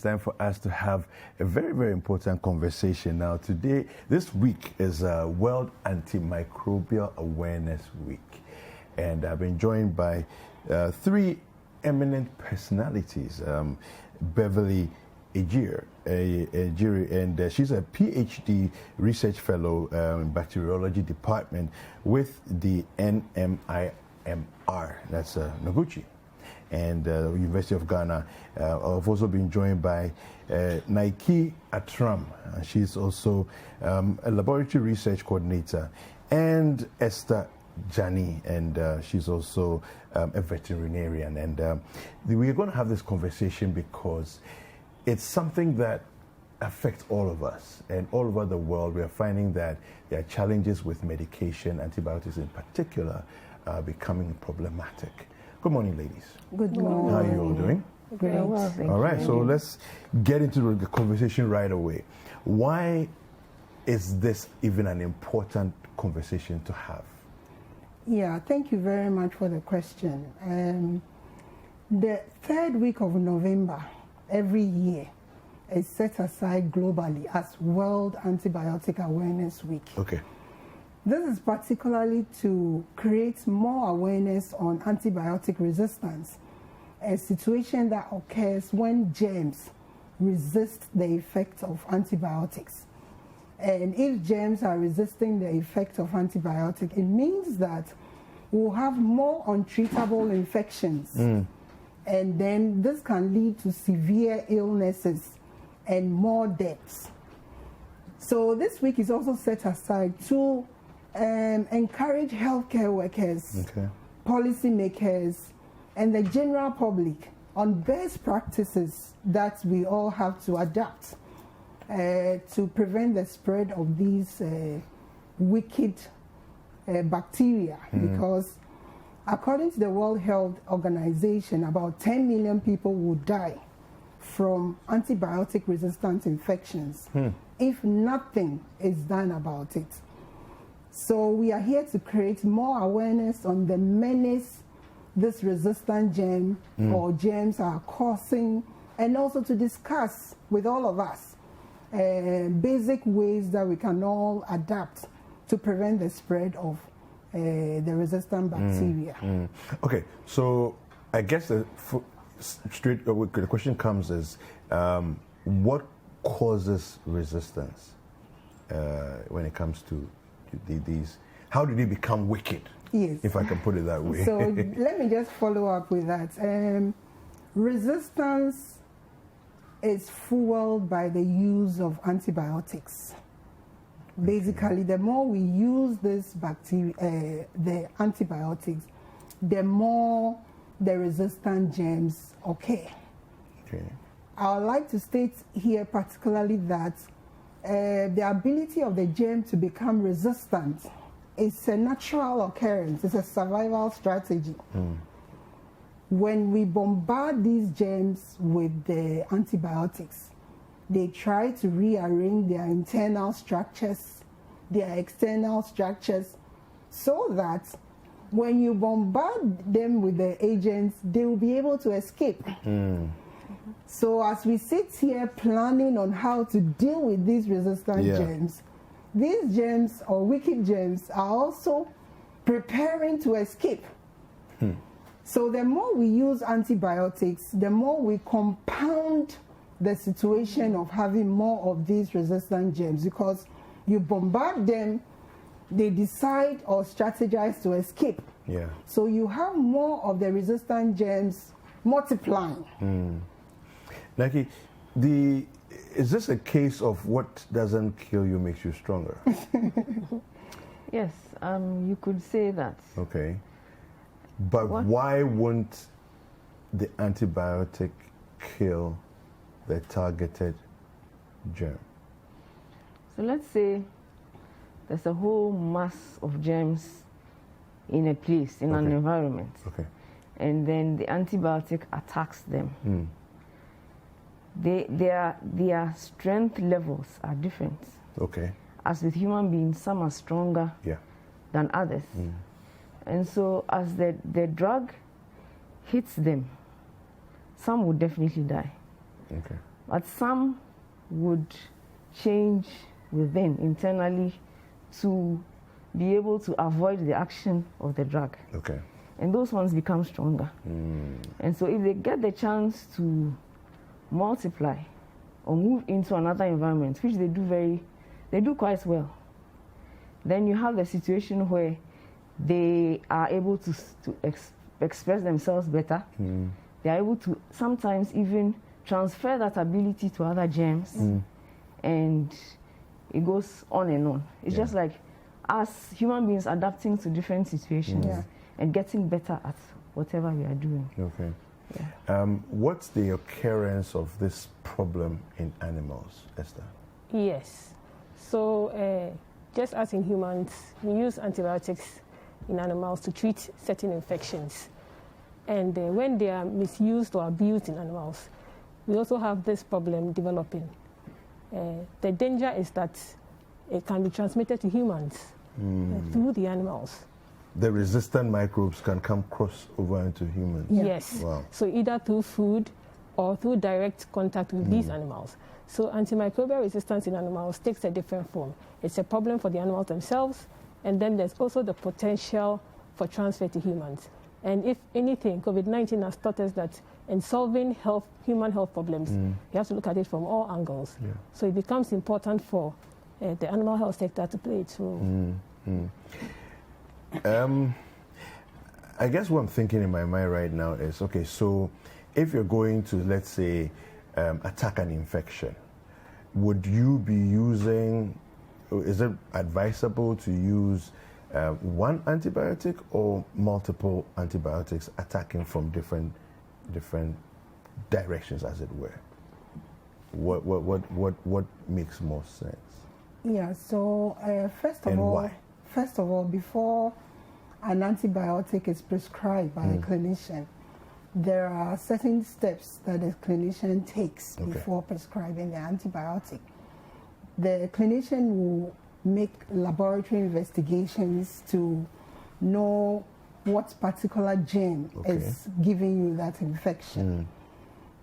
it's time for us to have a very, very important conversation. Now, this week is World Antimicrobial Awareness Week. And I've been joined by three eminent personalities. Beverly Egyir, and she's a PhD research fellow in bacteriology department with the NMIMR, that's Noguchi, and University of Ghana. I've also been joined by Naiki Attram. She's also a laboratory research coordinator, and Esther Jani, and she's also a veterinarian. And we're going to have this conversation because it's something that affects all of us, and all over the world we are finding that there are challenges with medication, antibiotics in particular, becoming problematic. Good morning, ladies. Good morning. How are you all doing? Great. Well, All right, so let's get into the conversation right away. Why is this even an important conversation to have? Yeah, thank you very much for the question. The third week of November every year is set aside globally as World Antibiotic Awareness Week. Okay. This is particularly to create more awareness on antibiotic resistance, a situation that occurs when germs resist the effect of antibiotics. And if germs are resisting the effect of antibiotic, it means that we'll have more untreatable infections. And then this can lead to severe illnesses and more deaths. So this week is also set aside to encourage healthcare workers, policymakers, and the general public on best practices that we all have to adapt to prevent the spread of these wicked bacteria. Because according to the World Health Organization, about 10 million people will die from antibiotic-resistant infections if nothing is done about it. So we are here to create more awareness on the menace this resistant germ or germs are causing, and also to discuss with all of us basic ways that we can all adapt to prevent the spread of the resistant bacteria. Okay, so I guess the question comes is, what causes resistance when it comes to these? How do they become wicked? Yes. If I can put it that way. So let me just follow up with that. Resistance is fueled by the use of antibiotics. Basically, the more we use this bacteria, the antibiotics, the more the resistant germs occur. Okay. I would like to state here particularly that the ability of the germ to become resistant is a natural occurrence. It's a survival strategy. When we bombard these germs with the antibiotics, they try to rearrange their internal structures, their external structures, so that when you bombard them with the agents, they will be able to escape. So as we sit here planning on how to deal with these resistant germs, these germs or wicked germs are also preparing to escape. So the more we use antibiotics, the more we compound the situation of having more of these resistant germs, because you bombard them, they decide or strategize to escape. So you have more of the resistant germs multiplying. Naiki, is this a case of what doesn't kill you makes you stronger? Yes, you could say that. Okay. But why won't the antibiotic kill the targeted germ? So let's say there's a whole mass of germs in a place, in an environment. And then the antibiotic attacks them. Their strength levels are different. As with human beings, some are stronger than others. And so as the drug hits them, some will definitely die. but some would change within, internally, to be able to avoid the action of the drug. Okay. And those ones become stronger. And so if they get the chance to multiply or move into another environment, which they do quite well, then you have the situation where they are able to express themselves better. They are able to sometimes even transfer that ability to other germs, and it goes on and on. It's just like us human beings adapting to different situations and getting better at whatever we are doing. Okay. Yeah. What's the occurrence of this problem in animals, Esther? Yes. So just as in humans, we use antibiotics in animals to treat certain infections. And when they are misused or abused in animals, we also have this problem developing. The danger is that it can be transmitted to humans through the animals. The resistant microbes can come cross over into humans? Yes. Wow. So either through food or through direct contact with these animals. So antimicrobial resistance in animals takes a different form. It's a problem for the animals themselves, and then there's also the potential for transfer to humans. And if anything, COVID-19 has taught us that in solving human health problems, you have to look at it from all angles. Yeah. So it becomes important for the animal health sector to play its role. I guess what I'm thinking in my mind right now is, okay, so if you're going to, let's say, attack an infection, would you be using, is it advisable to use one antibiotic or multiple antibiotics attacking from different directions, as it were? What makes more sense? Yeah. So first of all, before an antibiotic is prescribed by a clinician, there are certain steps that the clinician takes before prescribing the antibiotic. The clinician will make laboratory investigations to know what particular germ is giving you that infection,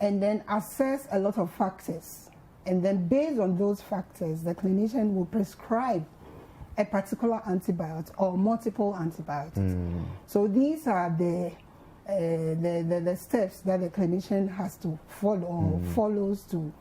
and then assess a lot of factors. And then based on those factors, the clinician will prescribe a particular antibiotic or multiple antibiotics. So these are the steps that the clinician has to follow or follows to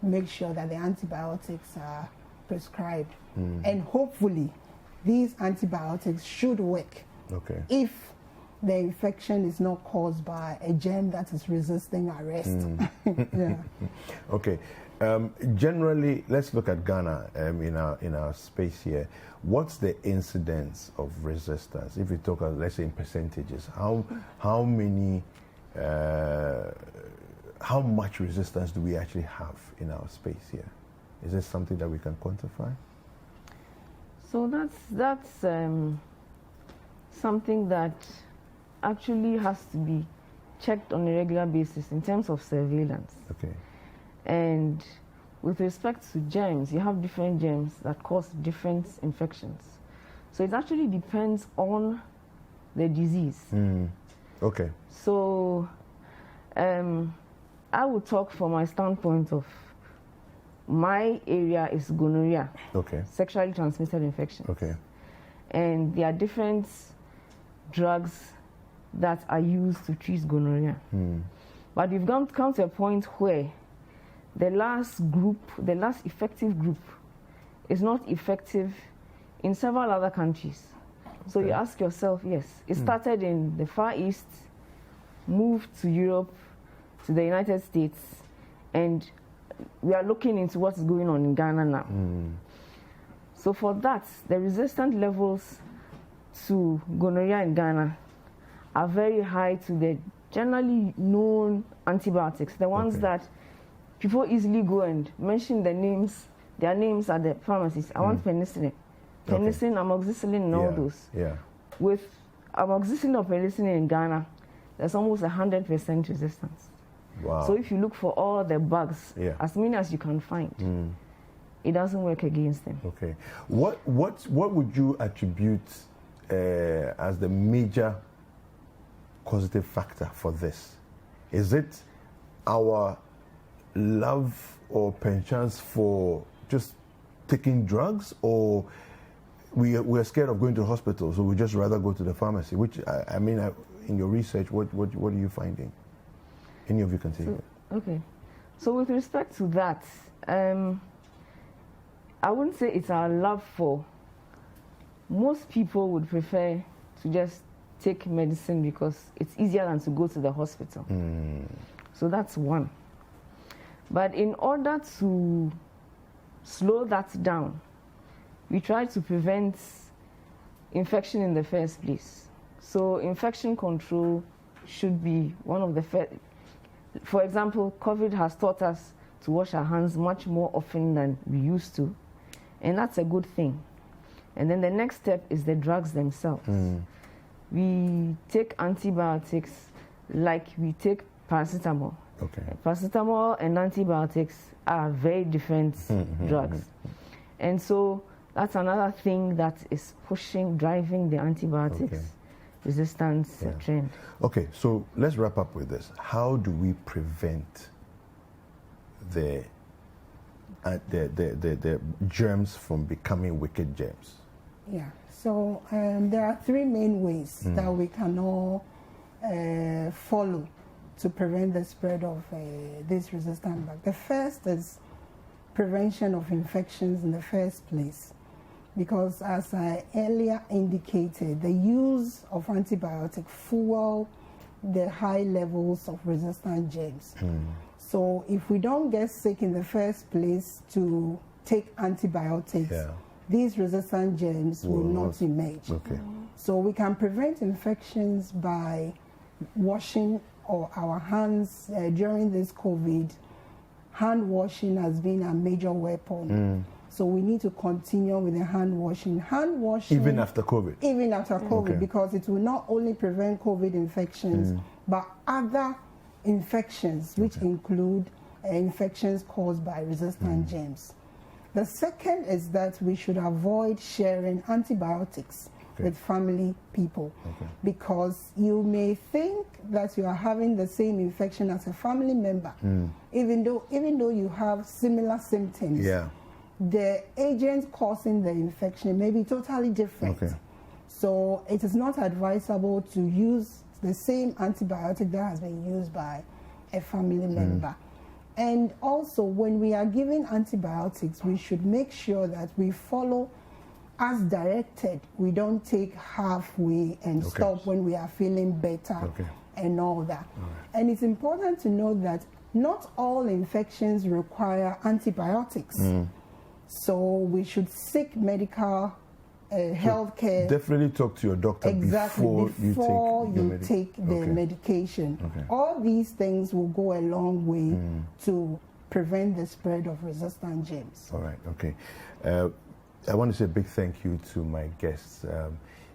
make sure that the antibiotics are prescribed. And hopefully these antibiotics should work if the infection is not caused by a germ that is resisting arrest. Okay. Generally, let's look at Ghana in our space here. What's the incidence of resistance? If we talk, let's say, in percentages, how much resistance do we actually have in our space here? Is this something that we can quantify? So that's something that actually has to be checked on a regular basis in terms of surveillance. Okay. And with respect to germs, you have different germs that cause different infections. So it actually depends on the disease. Okay. So I would talk from my standpoint of my area is gonorrhea. Okay. Sexually transmitted infections. Okay. And there are different drugs that are used to treat gonorrhea. But we've come to a point where the last effective group is not effective in several other countries. So you ask yourself, yes, it started in the Far East, moved to Europe, to the United States, and we are looking into what's going on in Ghana now. So for that, the resistant levels to gonorrhea in Ghana are very high to the generally known antibiotics, the ones that people easily go and mention their names at the pharmacies. I want penicillin, amoxicillin, and all those. With amoxicillin or penicillin in Ghana, there's almost 100% resistance. Wow. So if you look for all the bugs, as many as you can find, it doesn't work against them. Okay. What would you attribute as the major causative factor for this? Is it our love or perchance for just taking drugs, or we're scared of going to the hospital, so we just rather go to the pharmacy? Which, I mean, in your research, what are you finding? Any of you can take it. Okay. So with respect to that, I wouldn't say it's our love for. Most people would prefer to just take medicine because it's easier than to go to the hospital. So that's one. But in order to slow that down, we try to prevent infection in the first place. So infection control should be one of the first. For example, COVID has taught us to wash our hands much more often than we used to, and that's a good thing. And then the next step is the drugs themselves. We take antibiotics like we take paracetamol. Okay. Paracetamol and antibiotics are very different drugs. And so that's another thing that is driving the antibiotics resistance trend. Okay, so let's wrap up with this. How do we prevent the germs from becoming wicked germs? Yeah, so there are three main ways that we can all follow to prevent the spread of this resistant bacteria. The first is prevention of infections in the first place, because as I earlier indicated, the use of antibiotics fuel the high levels of resistant germs. So if we don't get sick in the first place to take antibiotics, these resistant germs will not emerge. Okay. So we can prevent infections by washing our hands during this COVID. Hand washing has been a major weapon. So we need to continue with the hand washing. Hand washing. Even after COVID? Even after COVID, because it will not only prevent COVID infections, but other infections, which include infections caused by resistant germs. The second is that we should avoid sharing antibiotics with family people, because you may think that you are having the same infection as a family member, even though you have similar symptoms. The agent causing the infection may be totally different. So it is not advisable to use the same antibiotic that has been used by a family member. And also, when we are giving antibiotics, we should make sure that we follow as directed. We don't take halfway and stop when we are feeling better and all that. And it's important to note that not all infections require antibiotics. So we should seek medical health care. Definitely talk to your doctor before you take the medication. All these things will go a long way to prevent the spread of resistant germs. All right, okay. I want to say a big thank you to my guests,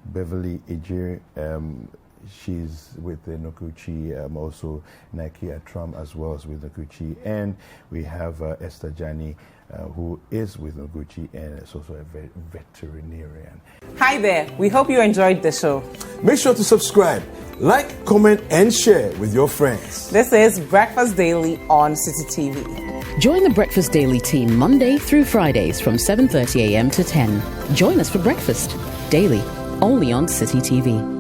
Beverly Egyir. She's with the Noguchi, also Naiki Attram as well as with Noguchi. And we have Esther Jani, who is with Noguchi and is also a veterinarian. Hi there. We hope you enjoyed the show. Make sure to subscribe, like, comment, and share with your friends. This is Breakfast Daily on City TV. Join the Breakfast Daily team Monday through Fridays from 7:30 a.m. to 10. Join us for breakfast daily, only on City TV.